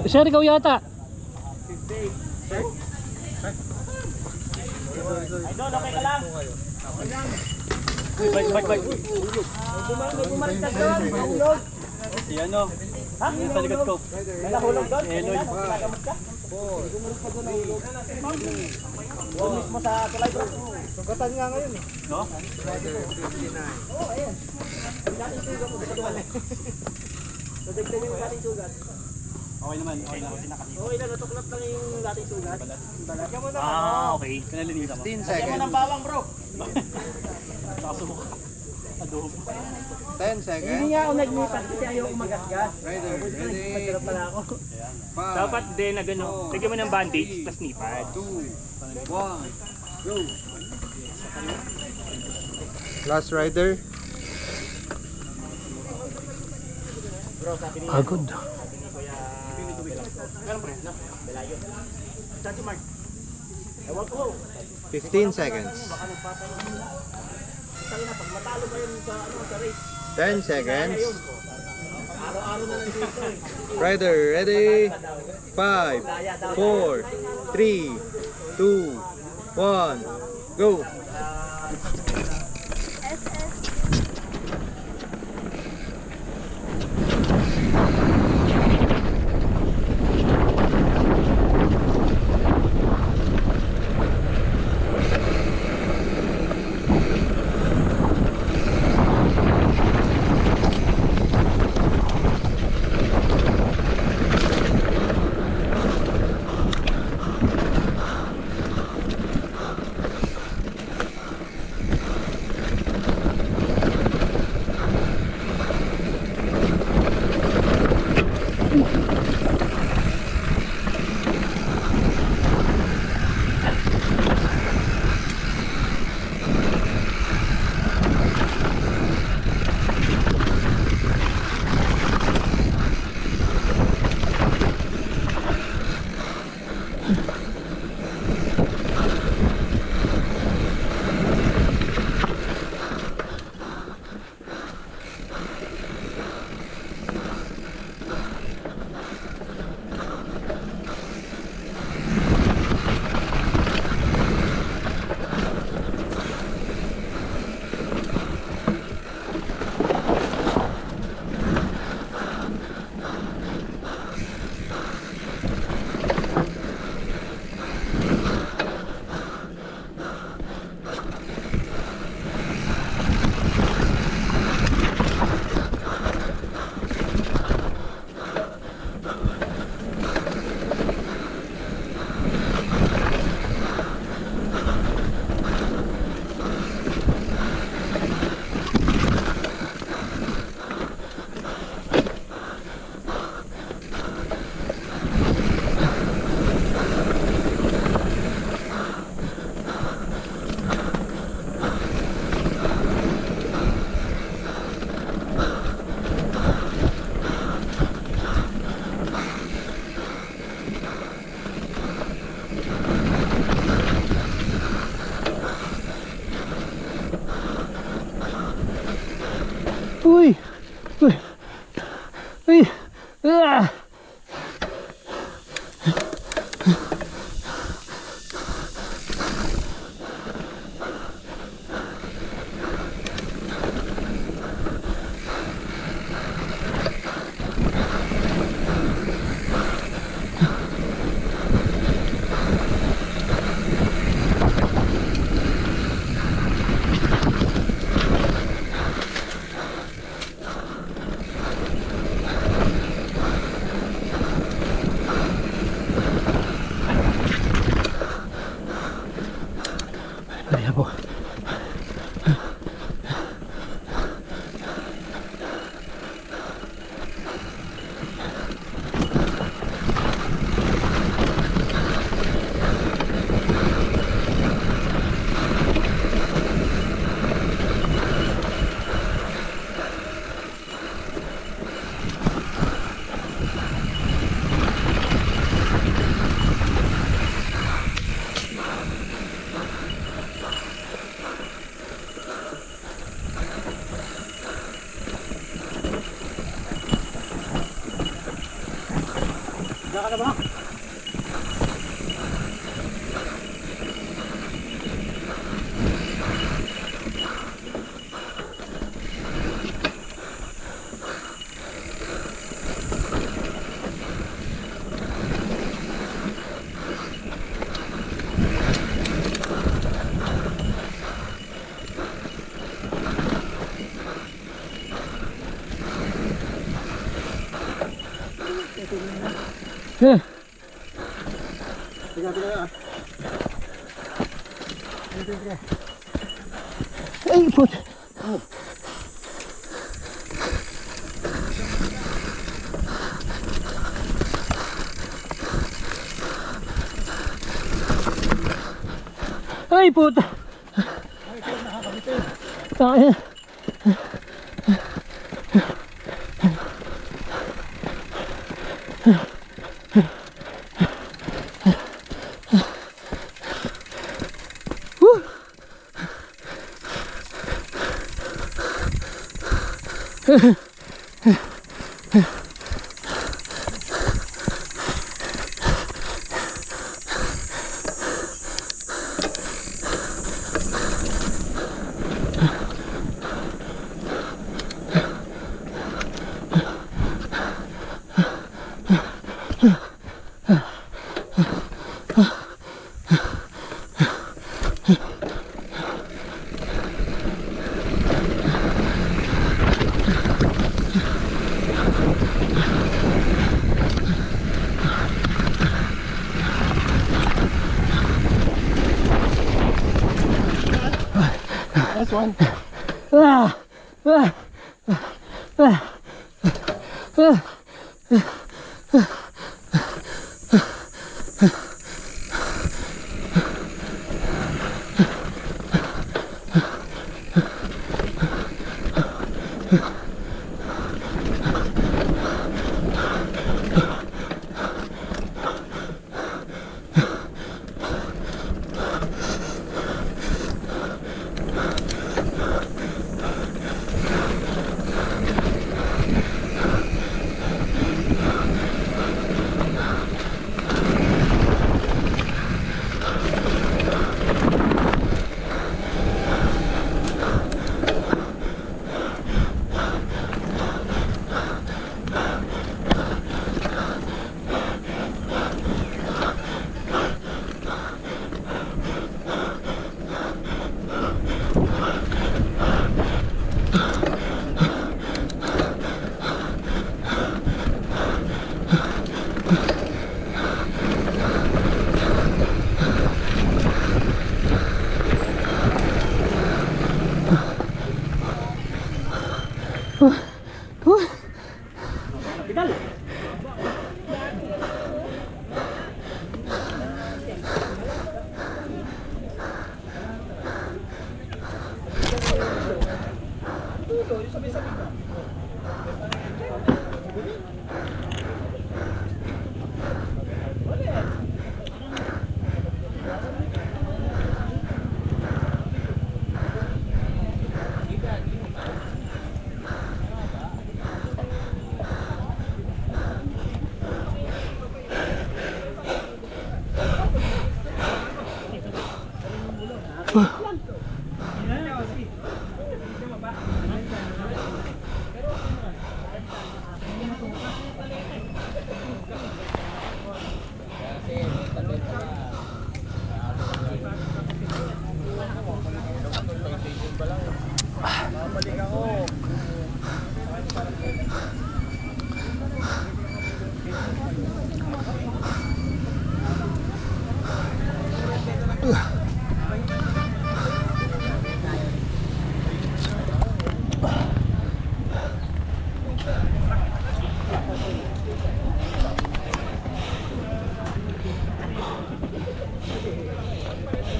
Sir, ikaw yata. Idol, okay ka lang? Bike. Bumalik ka doon, mahulog. Si ano? Ha? Sa likod ko. May nahulog doon? Eloy. Nagamat ka? Bumalik ka doon, nahulog. Doon mismo sa tulay bro. Sugatan nga ngayon eh. No? Oo, ayan. Dating sugat mo, dito ka. Nadagdag yung dating sugat. Okay naman, okay lang. Okay na, natuklap lang yung dating sugat. Balagyan mo naman. Okay. Kanalinisan mo. 15 seconds. Lagyan mo ng bawang bro. Nakasumok. Adobo. 10 seconds. Hindi nga ako naglipat kasi ayaw kumagasgas. Rider, ready. Pagkarap pala ako. 5, Dapat din na gano'n. Lagyan mo ng bandage plus nipad. 2, 1, go. Last rider. Bro, sabi ni Pagod. Meron pre, no? Belayo. Chacho Mark. Ewan ko. 15 seconds. Baka nagpatay. Sabi na, pag matalo ba yun sa, sa race? 10 seconds. Araw-araw na lang dito eh. Rider, ready. 5, 4, 3, 2, 1, go. Uy! Uy! Uy! Ah! Eh. Ay, put. Ay, puta. Tayo. Last one. Ah, ah, ah, ah,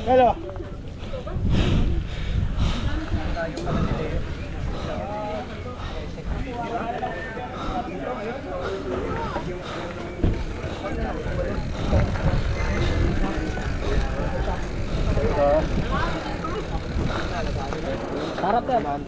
Hello. Sarap yan.